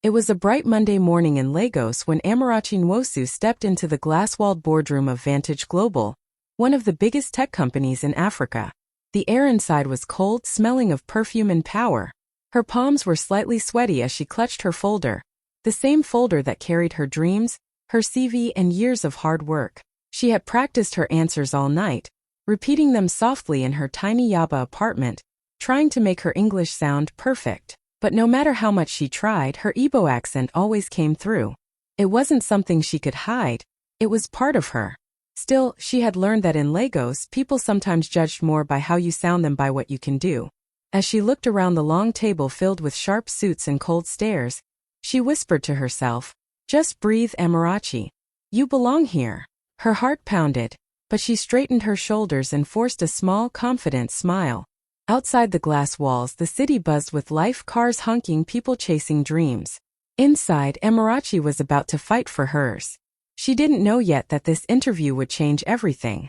It was a bright Monday morning in Lagos when Amarachi Nwosu stepped into the glass-walled boardroom of Vantage Global, one of the biggest tech companies in Africa. The air inside was cold, smelling of perfume and power. Her palms were slightly sweaty as she clutched her folder, the same folder that carried her dreams, her CV, and years of hard work. She had practiced her answers all night, repeating them softly in her tiny Yaba apartment, trying to make her English sound perfect. But no matter how much she tried, her Igbo accent always came through. It wasn't something she could hide, it was part of her. Still, she had learned that in Lagos, people sometimes judged more by how you sound than by what you can do. As she looked around the long table filled with sharp suits and cold stares, she whispered to herself, "Just breathe, Amarachi. You belong here." Her heart pounded, but she straightened her shoulders and forced a small, confident smile. Outside the glass walls, the city buzzed with life, cars honking, people chasing dreams. Inside, Amarachi was about to fight for hers. She didn't know yet that this interview would change everything.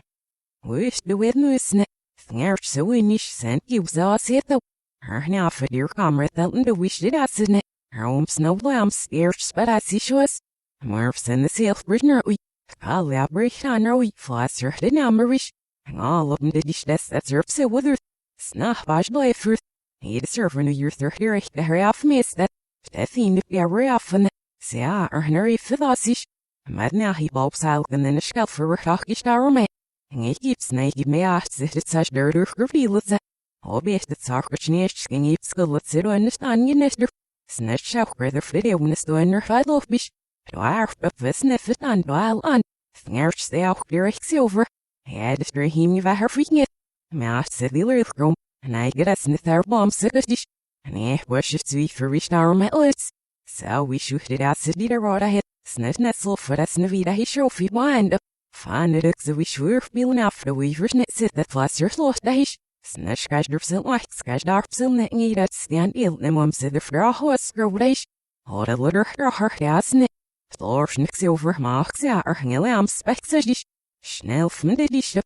Snach bajloi fruit. Ede server nu yurther here the heraf meester. Stefin gerafan. Sea erneri fidasish. Madna he bulbsal and then a shelf for rakish darome. He keeps naked me asked it such dirter reveals. Obvious that sarkachnish can eat skullets it on the onion nester. Snatch out where the video when the stoner fiddle bish. Dwarf but visnif it on dial on. Snarch the out direct silver. Had a stream of her freaking it. Maast zit the room, and I get us in the bomb sickest. And I wish it to be for reach our metals. So we shoot it out city to rot ahead. Snit nestle for us Navida he trophy wind up. Find it so we sure feeling after we first net sit that fluster lost dash. Snitch scratch der silk like scratch dark silk net need at stand ill and mum sit the for a horse girl dash. Hold a litter her heart as net. Floor schnicks over marks are hanging am specs as dish. Schnell from the dish.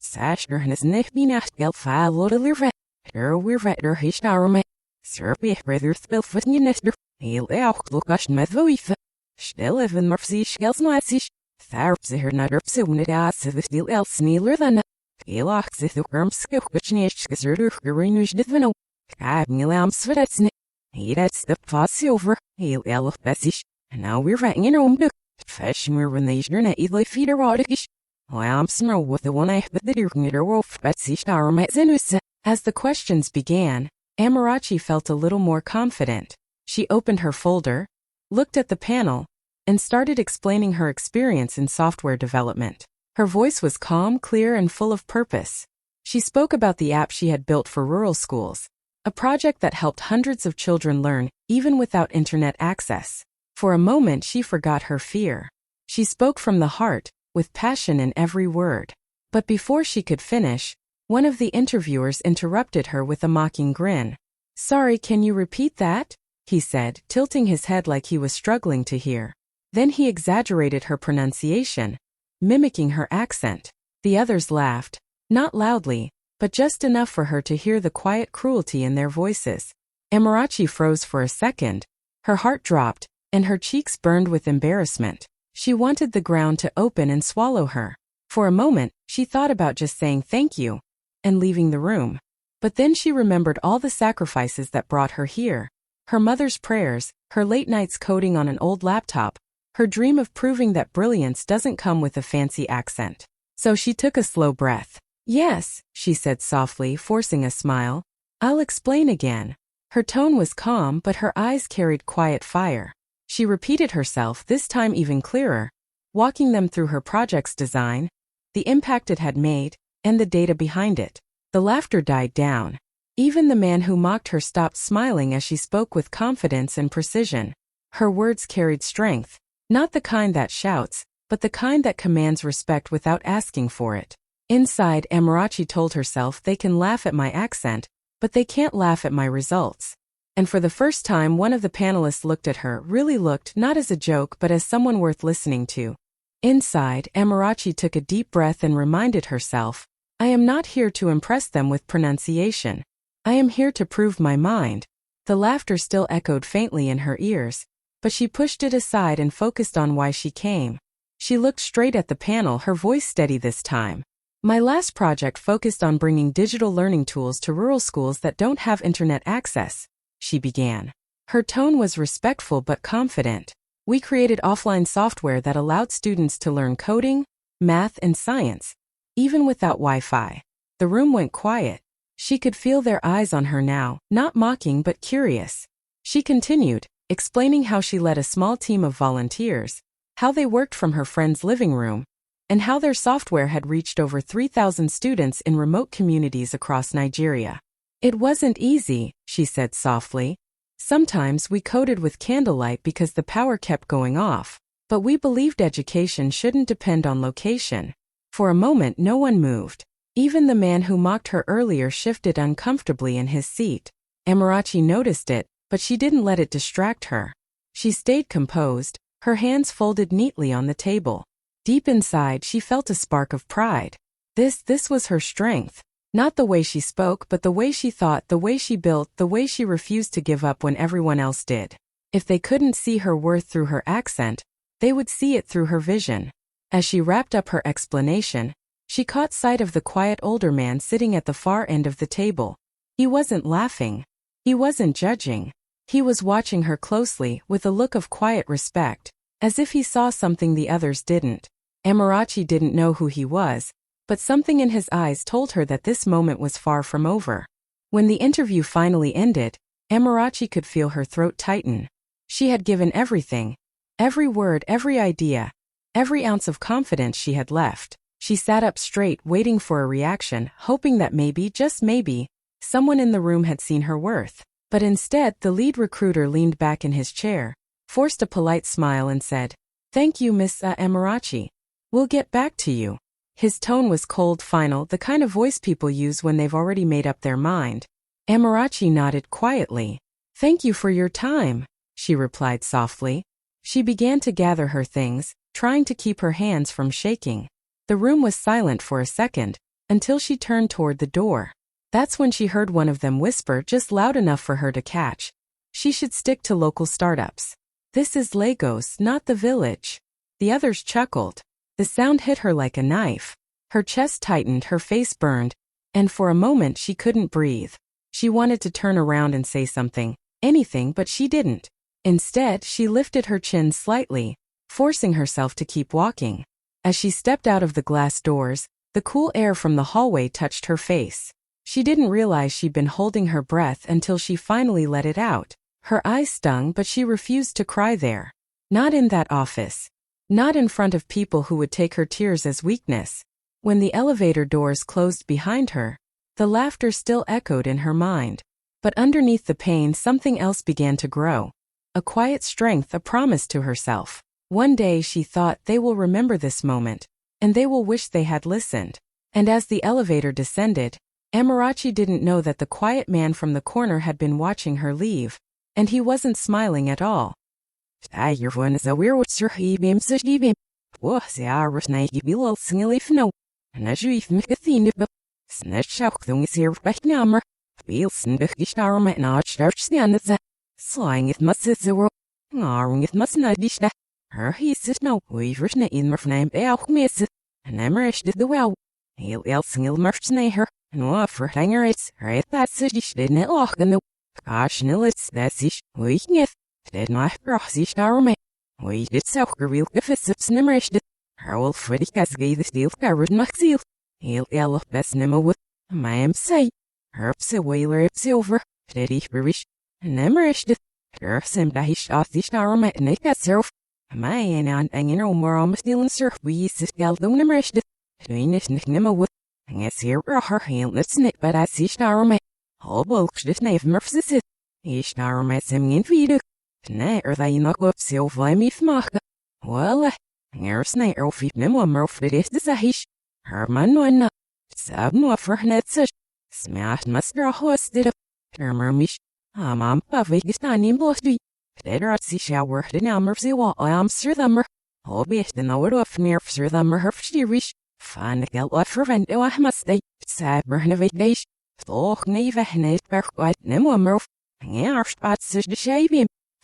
Sashner and his neck be not gel file loaded liver. We're vetter hish arme. Serpy brother spill foot in your nester. He'll out look us met voife. Still even mercy shells nightsish. Tharps her nutter soon it as if still else nealer than. Elaks if the worm skill which nish gizzard gerinush divino. Cabin lamb sweatsnit. He that's the fast silver. He'll elf bessish. And now we're writing in home duck. Fesh more when they journey either feed or rodish. I'm smell with the one I but the deer wolf Betsy star my zenus. As the questions began, Amarachi felt a little more confident. She opened her folder, looked at the panel, and started explaining her experience in software development. Her voice was calm, clear, and full of purpose. She spoke about the app she had built for rural schools, a project that helped hundreds of children learn, even without internet access. For a moment, she forgot her fear. She spoke from the heart, with passion in every word. But before she could finish, one of the interviewers interrupted her with a mocking grin. "Sorry, can you repeat that?" he said, tilting his head like he was struggling to hear. Then he exaggerated her pronunciation, mimicking her accent. The others laughed, not loudly, but just enough for her to hear the quiet cruelty in their voices. Amarachi froze for a second, her heart dropped, and her cheeks burned with embarrassment. She wanted the ground to open and swallow her. For a moment, she thought about just saying thank you and leaving the room. But then she remembered all the sacrifices that brought her here. Her mother's prayers, her late nights coding on an old laptop, her dream of proving that brilliance doesn't come with a fancy accent. So she took a slow breath. "Yes," she said softly, forcing a smile. "I'll explain again." Her tone was calm, but her eyes carried quiet fire. She repeated herself, this time even clearer, walking them through her project's design, the impact it had made, and the data behind it. The laughter died down. Even the man who mocked her stopped smiling as she spoke with confidence and precision. Her words carried strength, not the kind that shouts, but the kind that commands respect without asking for it. Inside, Amarachi told herself, they can laugh at my accent, but they can't laugh at my results. And for the first time, one of the panelists looked at her, really looked, not as a joke but as someone worth listening to. Inside, Amarachi took a deep breath and reminded herself, I am not here to impress them with pronunciation. I am here to prove my mind. The laughter still echoed faintly in her ears, but she pushed it aside and focused on why she came. She looked straight at the panel, her voice steady this time. My last project focused on bringing digital learning tools to rural schools that don't have internet access, she began. Her tone was respectful but confident. We created offline software that allowed students to learn coding, math, and science, even without Wi-Fi. The room went quiet. She could feel their eyes on her now, not mocking but curious. She continued, explaining how she led a small team of volunteers, how they worked from her friend's living room, and how their software had reached over 3,000 students in remote communities across Nigeria. It wasn't easy, she said softly. Sometimes we coded with candlelight because the power kept going off, but we believed education shouldn't depend on location. For a moment no one moved. Even the man who mocked her earlier shifted uncomfortably in his seat. Amarachi noticed it, but she didn't let it distract her. She stayed composed, her hands folded neatly on the table. Deep inside she felt a spark of pride. This was her strength. Not the way she spoke, but the way she thought, the way she built, the way she refused to give up when everyone else did. If they couldn't see her worth through her accent, they would see it through her vision. As she wrapped up her explanation, she caught sight of the quiet older man sitting at the far end of the table. He wasn't laughing. He wasn't judging. He was watching her closely, with a look of quiet respect, as if he saw something the others didn't. Amarachi didn't know who he was, but something in his eyes told her that this moment was far from over. When the interview finally ended, Amarachi could feel her throat tighten. She had given everything. Every word, every idea, every ounce of confidence she had left. She sat up straight, waiting for a reaction, hoping that maybe, just maybe, someone in the room had seen her worth. But instead, the lead recruiter leaned back in his chair, forced a polite smile and said, "Thank you, Miss Amarachi. We'll get back to you." His tone was cold, final, the kind of voice people use when they've already made up their mind. Amarachi nodded quietly. "Thank you for your time," she replied softly. She began to gather her things, trying to keep her hands from shaking. The room was silent for a second, until she turned toward the door. That's when she heard one of them whisper just loud enough for her to catch. She should stick to local startups. This is Lagos, not the village. The others chuckled. The sound hit her like a knife. Her chest tightened, her face burned, and for a moment she couldn't breathe. She wanted to turn around and say something, anything, but she didn't. Instead, she lifted her chin slightly, forcing herself to keep walking. As she stepped out of the glass doors, the cool air from the hallway touched her face. She didn't realize she'd been holding her breath until she finally let it out. Her eyes stung, but she refused to cry there. Not in that office. Not in front of people who would take her tears as weakness. When the elevator doors closed behind her, the laughter still echoed in her mind. But underneath the pain, something else began to grow. A quiet strength, a promise to herself. One day, she thought, they will remember this moment, and they will wish they had listened. And as the elevator descended, Amarachi didn't know that the quiet man from the corner had been watching her leave, and he wasn't smiling at all.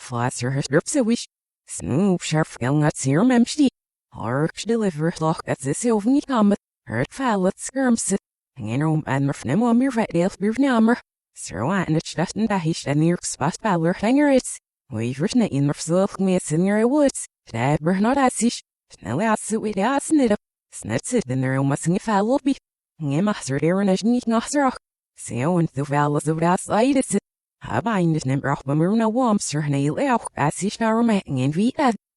Flasser herpsewish. Snoop sharp at serum empty. Arch deliver lock at this ovni come. Hurt fallet skirms. Hanging and murfnemo mir vet elf birnammer. Sir Wan it shaften dahish and near spot baller hanger it's. We've written it in murfzelf miss in your woods. Dabber not asish. Snelly as with as knit. Snets it in their own mustang fallow be. Ngemaster eronish niet nasrock. So and the valles of das itis.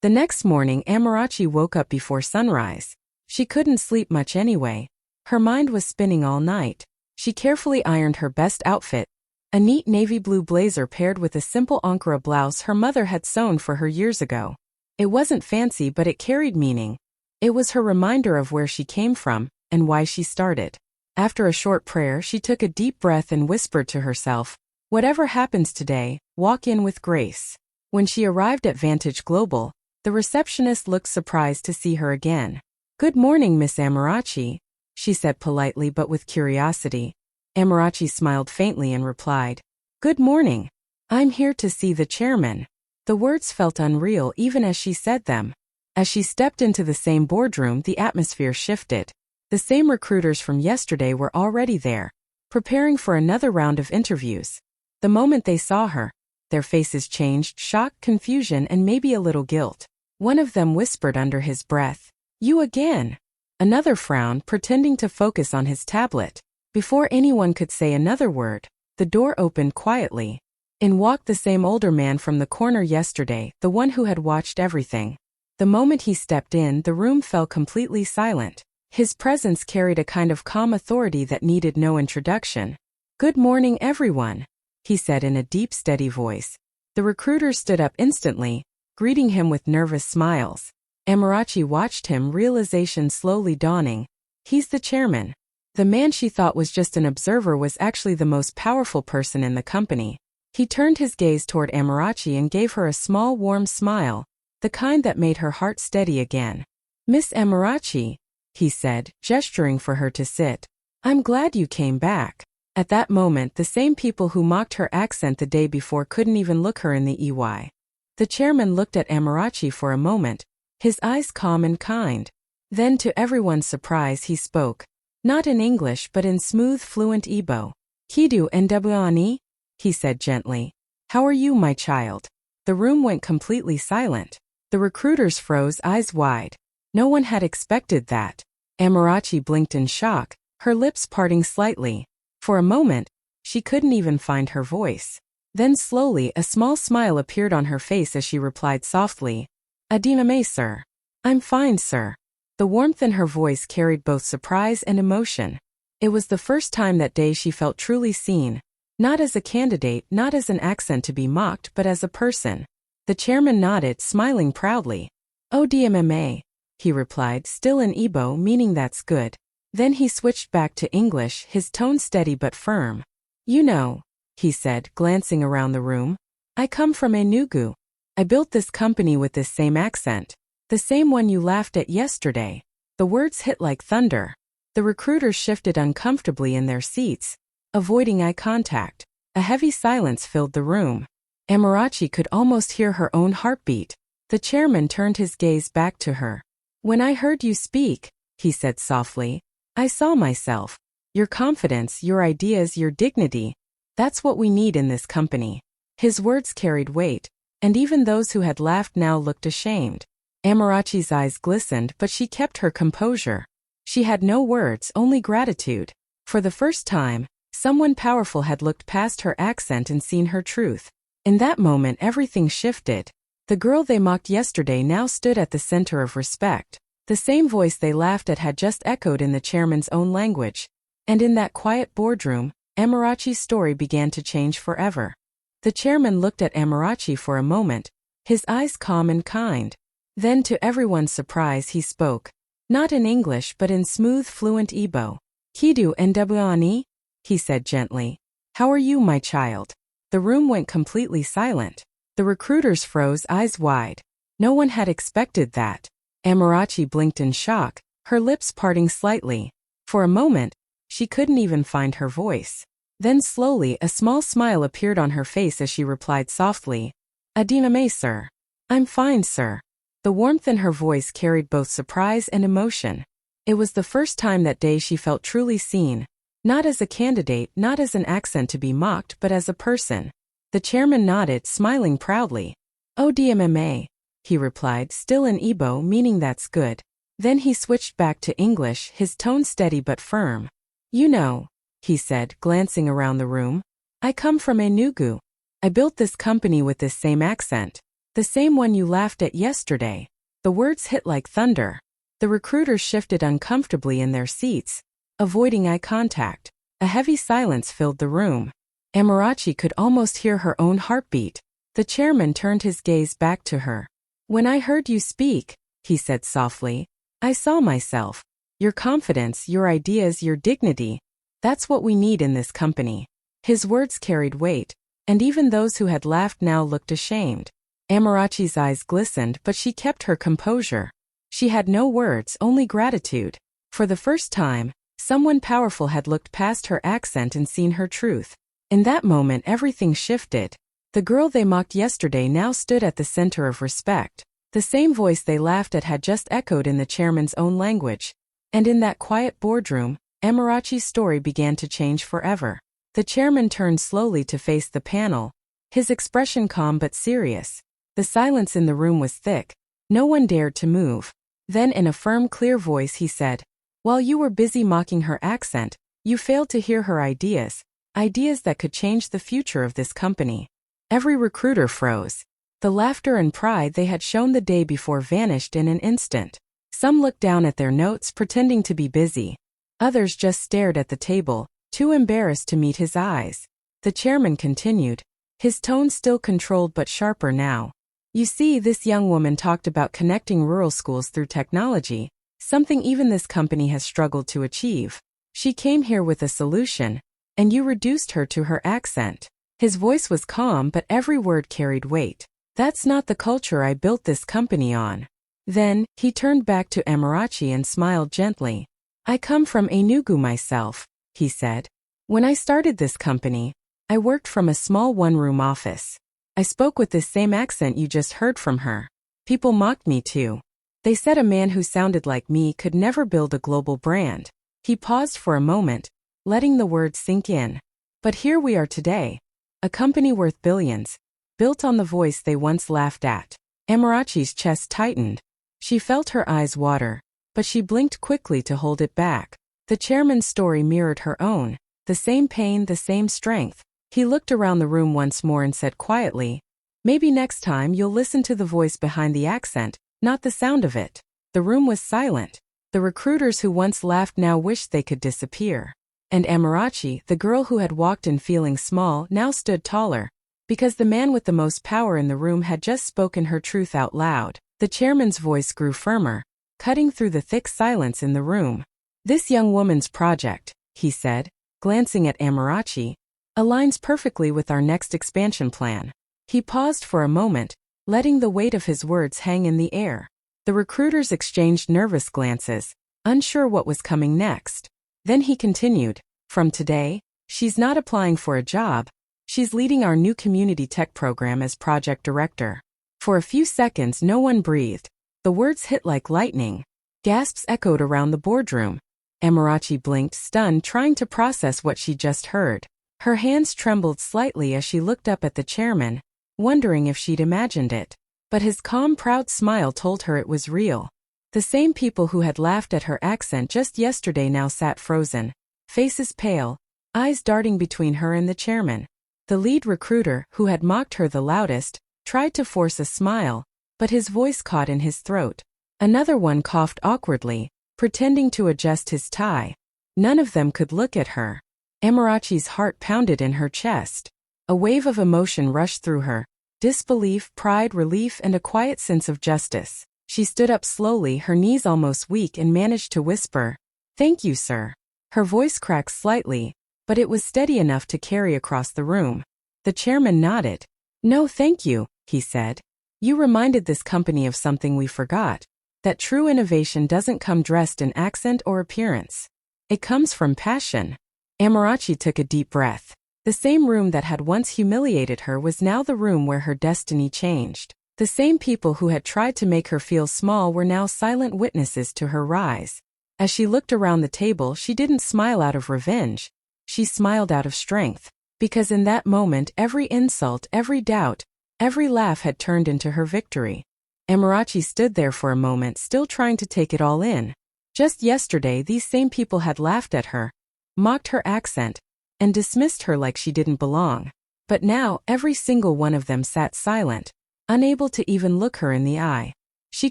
The next morning, Amarachi woke up before sunrise. She couldn't sleep much anyway. Her mind was spinning all night. She carefully ironed her best outfit, a neat navy blue blazer paired with a simple Ankara blouse her mother had sewn for her years ago. It wasn't fancy, but it carried meaning. It was her reminder of where she came from and why she started. After a short prayer, she took a deep breath and whispered to herself, "Whatever happens today, walk in with grace." When she arrived at Vantage Global, the receptionist looked surprised to see her again. "Good morning, Miss Amarachi," she said politely but with curiosity. Amarachi smiled faintly and replied, "Good morning. I'm here to see the chairman." The words felt unreal even as she said them. As she stepped into the same boardroom, the atmosphere shifted. The same recruiters from yesterday were already there, preparing for another round of interviews. The moment they saw her, their faces changed, shock, confusion, and maybe a little guilt. One of them whispered under his breath, "You again." Another frowned, pretending to focus on his tablet. Before anyone could say another word, the door opened quietly. In walked the same older man from the corner yesterday, the one who had watched everything. The moment he stepped in, the room fell completely silent. His presence carried a kind of calm authority that needed no introduction. "Good morning, everyone," he said in a deep, steady voice. The recruiters stood up instantly, greeting him with nervous smiles. Amarachi watched him, realization slowly dawning. He's the chairman. The man she thought was just an observer was actually the most powerful person in the company. He turned his gaze toward Amarachi and gave her a small, warm smile, the kind that made her heart steady again. "Miss Amarachi," he said, gesturing for her to sit. "I'm glad you came back." At that moment, the same people who mocked her accent the day before couldn't even look her in the eye. The chairman looked at Amarachi for a moment, his eyes calm and kind. Then, to everyone's surprise, he spoke, not in English but in smooth, fluent Igbo. "Kidu Ndebuani," he said gently. "How are you, my child?" The room went completely silent. The recruiters froze, eyes wide. No one had expected that. Amarachi blinked in shock, her lips parting slightly. For a moment, she couldn't even find her voice. Then slowly, a small smile appeared on her face as she replied softly, "Adiname, sir." "I'm fine, sir." The warmth in her voice carried both surprise and emotion. It was the first time that day she felt truly seen, not as a candidate, not as an accent to be mocked, but as a person. The chairman nodded, smiling proudly. "Oh, DMMA," he replied, still in Igbo, meaning that's good. Then he switched back to English, his tone steady but firm. "You know," he said, glancing around the room, "I come from Enugu. I built this company with this same accent. The same one you laughed at yesterday." The words hit like thunder. The recruiters shifted uncomfortably in their seats, avoiding eye contact. A heavy silence filled the room. Amarachi could almost hear her own heartbeat. The chairman turned his gaze back to her. "When I heard you speak," he said softly, "I saw myself. Your confidence, your ideas, your dignity. That's what we need in this company." His words carried weight, and even those who had laughed now looked ashamed. Amarachi's eyes glistened, but she kept her composure. She had no words, only gratitude. For the first time, someone powerful had looked past her accent and seen her truth. In that moment, everything shifted. The girl they mocked yesterday now stood at the center of respect. The same voice they laughed at had just echoed in the chairman's own language. And in that quiet boardroom, Amarachi's story began to change forever. The chairman looked at Amarachi for a moment, his eyes calm and kind. Then, to everyone's surprise, he spoke, not in English but in smooth, fluent Igbo. "Kidu Ndebuani," he said gently. "How are you, my child?" The room went completely silent. The recruiters froze, eyes wide. No one had expected that. Amarachi blinked in shock, her lips parting slightly. For a moment, she couldn't even find her voice. Then slowly, a small smile appeared on her face as she replied softly, Adiname, sir. I'm fine, sir. The warmth in her voice carried both surprise and emotion. It was the first time that day she felt truly seen, not as a candidate, not as an accent to be mocked, but as a person. The chairman nodded, smiling proudly. ODMMA, he replied, still in Igbo, meaning that's good. Then he switched back to English, his tone steady but firm. You know, he said, glancing around the room. I come from Enugu. I built this company with this same accent. The same one you laughed at yesterday. The words hit like thunder. The recruiters shifted uncomfortably in their seats, avoiding eye contact. A heavy silence filled the room. Amarachi could almost hear her own heartbeat. The chairman turned his gaze back to her. When I heard you speak, he said softly, I saw myself. Your confidence, your ideas, your dignity. That's what we need in this company. His words carried weight, and even those who had laughed now looked ashamed. Amarachi's eyes glistened, but she kept her composure. She had no words, only gratitude. For the first time, someone powerful had looked past her accent and seen her truth. In that moment everything shifted. The girl they mocked yesterday now stood at the center of respect. The same voice they laughed at had just echoed in the chairman's own language. And in that quiet boardroom, Amarachi's story began to change forever. The chairman turned slowly to face the panel, his expression calm but serious. The silence in the room was thick. No one dared to move. Then in a firm, clear voice he said, while you were busy mocking her accent, you failed to hear her ideas. Ideas that could change the future of this company. Every recruiter froze. The laughter and pride they had shown the day before vanished in an instant. Some looked down at their notes, pretending to be busy. Others just stared at the table, too embarrassed to meet his eyes. The chairman continued, his tone still controlled but sharper now. You see, this young woman talked about connecting rural schools through technology, something even this company has struggled to achieve. She came here with a solution, and you reduced her to her accent. His voice was calm, but every word carried weight. That's not the culture I built this company on. Then, he turned back to Amarachi and smiled gently. I come from Enugu myself, he said. When I started this company, I worked from a small one-room office. I spoke with this same accent you just heard from her. People mocked me too. They said a man who sounded like me could never build a global brand. He paused for a moment, letting the words sink in. But here we are today. A company worth billions, built on the voice they once laughed at. Amarachi's chest tightened. She felt her eyes water, but she blinked quickly to hold it back. The chairman's story mirrored her own. The same pain, the same strength. He looked around the room once more and said quietly, maybe next time you'll listen to the voice behind the accent, not the sound of it. The room was silent. The recruiters who once laughed now wished they could disappear. And Amarachi, the girl who had walked in feeling small, now stood taller. Because the man with the most power in the room had just spoken her truth out loud. The chairman's voice grew firmer, cutting through the thick silence in the room. This young woman's project, he said, glancing at Amarachi, aligns perfectly with our next expansion plan. He paused for a moment, letting the weight of his words hang in the air. The recruiters exchanged nervous glances, unsure what was coming next. Then he continued, from today, she's not applying for a job, she's leading our new community tech program as project director. For a few seconds no one breathed. The words hit like lightning. Gasps echoed around the boardroom. Amarachi blinked, stunned, trying to process what she just heard. Her hands trembled slightly as she looked up at the chairman, wondering if she'd imagined it. But his calm, proud smile told her it was real. The same people who had laughed at her accent just yesterday now sat frozen, faces pale, eyes darting between her and the chairman. The lead recruiter, who had mocked her the loudest, tried to force a smile, but his voice caught in his throat. Another one coughed awkwardly, pretending to adjust his tie. None of them could look at her. Amarachi's heart pounded in her chest. A wave of emotion rushed through her. Disbelief, pride, relief, and a quiet sense of justice. She stood up slowly, her knees almost weak, and managed to whisper, "Thank you, sir." Her voice cracked slightly, but it was steady enough to carry across the room. The chairman nodded. "No, thank you," he said. "You reminded this company of something we forgot. That true innovation doesn't come dressed in accent or appearance. It comes from passion." Amarachi took a deep breath. The same room that had once humiliated her was now the room where her destiny changed. The same people who had tried to make her feel small were now silent witnesses to her rise. As she looked around the table, she didn't smile out of revenge. She smiled out of strength. Because in that moment, every insult, every doubt, every laugh had turned into her victory. Amarachi stood there for a moment, still trying to take it all in. Just yesterday, these same people had laughed at her, mocked her accent, and dismissed her like she didn't belong. But now, every single one of them sat silent, unable to even look her in the eye. She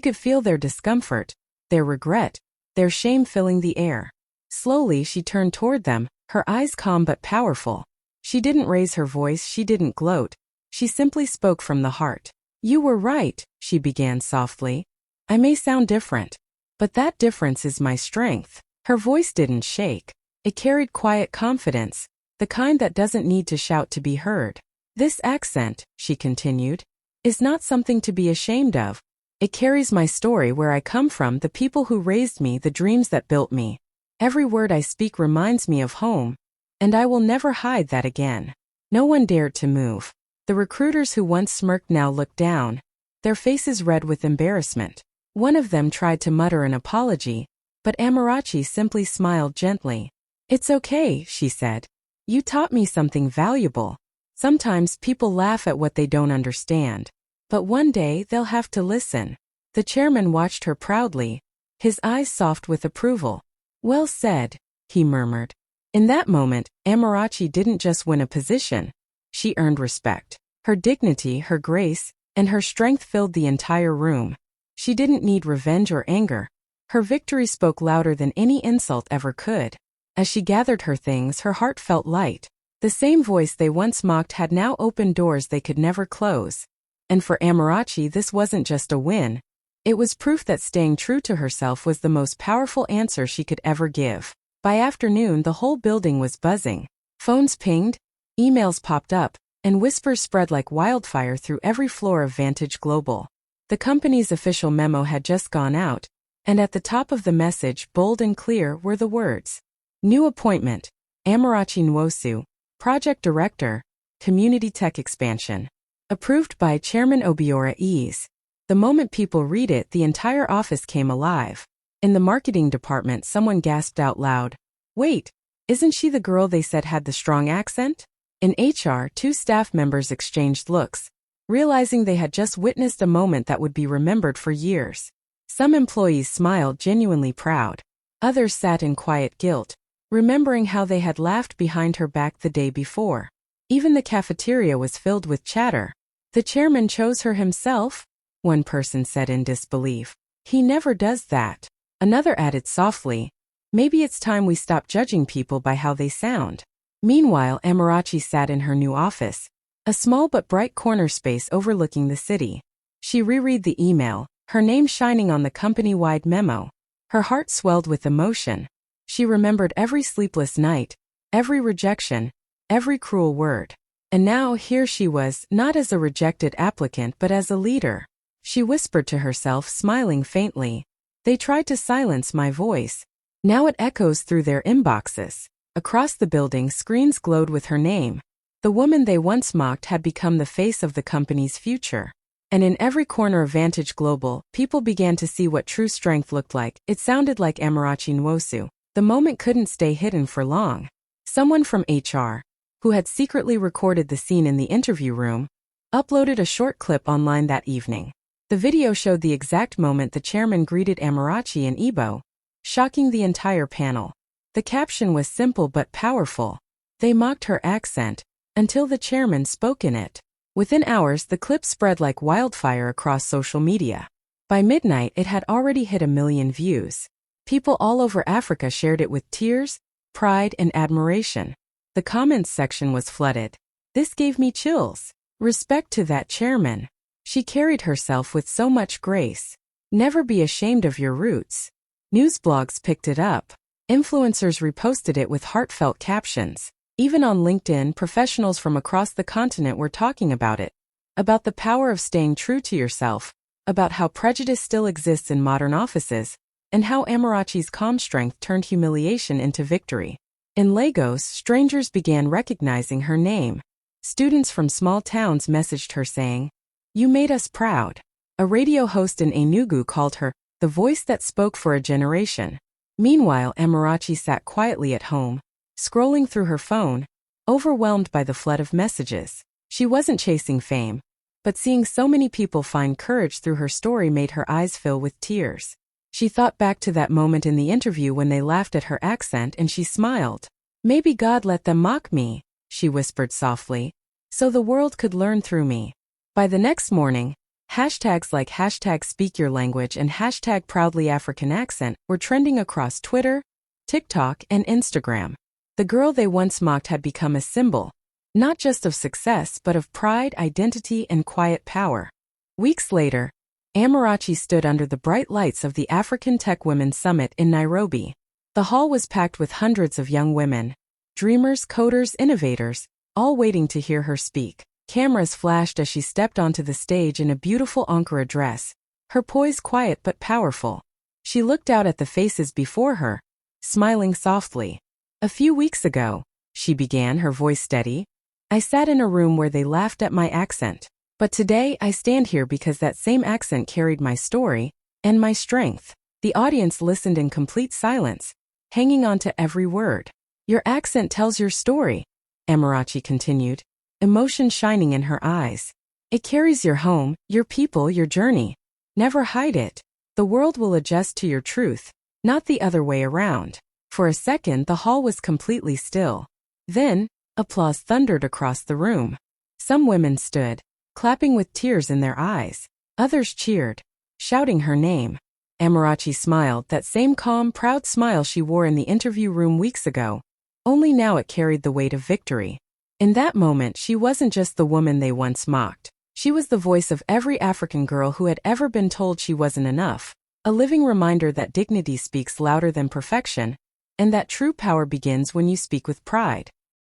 could feel their discomfort, their regret, their shame filling the air. Slowly, she turned toward them, her eyes calm but powerful. She didn't raise her voice, she didn't gloat. She simply spoke from the heart. "You were right," she began softly. "I may sound different, but that difference is my strength." Her voice didn't shake. It carried quiet confidence, the kind that doesn't need to shout to be heard. "This accent," she continued, "is not something to be ashamed of. It carries my story, where I come from, the people who raised me, the dreams that built me. Every word I speak reminds me of home, and I will never hide that again." No one dared to move. The recruiters who once smirked now looked down, their faces red with embarrassment. One of them tried to mutter an apology, but Amarachi simply smiled gently. "It's okay," she said. "You taught me something valuable. Sometimes people laugh at what they don't understand, but one day they'll have to listen." The chairman watched her proudly, his eyes soft with approval. "Well said," he murmured. In that moment, Amarachi didn't just win a position. She earned respect. Her dignity, her grace, and her strength filled the entire room. She didn't need revenge or anger. Her victory spoke louder than any insult ever could. As she gathered her things, her heart felt light. The same voice they once mocked had now opened doors they could never close. And for Amarachi, this wasn't just a win. It was proof that staying true to herself was the most powerful answer she could ever give. By afternoon, the whole building was buzzing. Phones pinged, emails popped up, and whispers spread like wildfire through every floor of Vantage Global. The company's official memo had just gone out, and at the top of the message, bold and clear, were the words: "New appointment, Amarachi Nwosu, Project Director, Community Tech Expansion. Approved by Chairman Obiora Ease." The moment people read it, the entire office came alive. In the marketing department, someone gasped out loud, "Wait, isn't she the girl they said had the strong accent?" In HR, two staff members exchanged looks, realizing they had just witnessed a moment that would be remembered for years. Some employees smiled, genuinely proud. Others sat in quiet guilt, remembering how they had laughed behind her back the day before. Even the cafeteria was filled with chatter. "The chairman chose her himself?" one person said in disbelief. "He never does that." Another added softly, "Maybe it's time we stop judging people by how they sound." Meanwhile, Amarachi sat in her new office, a small but bright corner space overlooking the city. She reread the email, her name shining on the company-wide memo. Her heart swelled with emotion. She remembered every sleepless night, every rejection, every cruel word. And now here she was, not as a rejected applicant but as a leader. She whispered to herself, smiling faintly, "They tried to silence my voice. Now it echoes through their inboxes." Across the building, screens glowed with her name. The woman they once mocked had become the face of the company's future. And in every corner of Vantage Global, people began to see what true strength looked like. It sounded like Amarachi Nwosu. The moment couldn't stay hidden for long. Someone from HR, who had secretly recorded the scene in the interview room, uploaded a short clip online that evening. The video showed the exact moment the chairman greeted Amarachi and Ebo, shocking the entire panel. The caption was simple but powerful. They mocked her accent, until the chairman spoke in it. Within hours, the clip spread like wildfire across social media. By midnight, it had already hit 1 million views. People all over Africa shared it with tears, pride, and admiration. The comments section was flooded. "This gave me chills. Respect to that chairman. She carried herself with so much grace. Never be ashamed of your roots." News blogs picked it up. Influencers reposted it with heartfelt captions. Even on LinkedIn, professionals from across the continent were talking about it. About the power of staying true to yourself, about how prejudice still exists in modern offices, and how Amarachi's calm strength turned humiliation into victory. In Lagos, strangers began recognizing her name. Students from small towns messaged her saying, "You made us proud." A radio host in Enugu called her the voice that spoke for a generation. Meanwhile, Amarachi sat quietly at home, scrolling through her phone, overwhelmed by the flood of messages. She wasn't chasing fame, but seeing so many people find courage through her story made her eyes fill with tears. She thought back to that moment in the interview when they laughed at her accent and she smiled. "Maybe God let them mock me," she whispered softly, "so the world could learn through me." By the next morning, hashtags like #SpeakYourLanguage and #ProudlyAfricanAccent were trending across Twitter, TikTok, and Instagram. The girl they once mocked had become a symbol, not just of success but of pride, identity, and quiet power. Weeks later, Amarachi stood under the bright lights of the African Tech Women's Summit in Nairobi. The hall was packed with hundreds of young women, dreamers, coders, innovators, all waiting to hear her speak. Cameras flashed as she stepped onto the stage in a beautiful Ankara dress, her poise quiet but powerful. She looked out at the faces before her, smiling softly. "A few weeks ago," she began, her voice steady, "I sat in a room where they laughed at my accent. But today I stand here because that same accent carried my story and my strength." The audience listened in complete silence, hanging on to every word. "Your accent tells your story," Amarachi continued, emotion shining in her eyes. "It carries your home, your people, your journey. Never hide it. The world will adjust to your truth, not the other way around." For a second, the hall was completely still. Then, applause thundered across the room. Some women stood, clapping with tears in their eyes. Others cheered, shouting her name. Amarachi smiled, that same calm, proud smile she wore in the interview room weeks ago. Only now it carried the weight of victory. In that moment, she wasn't just the woman they once mocked. She was the voice of every African girl who had ever been told she wasn't enough, a living reminder that dignity speaks louder than perfection, and that true power begins when you speak with pride.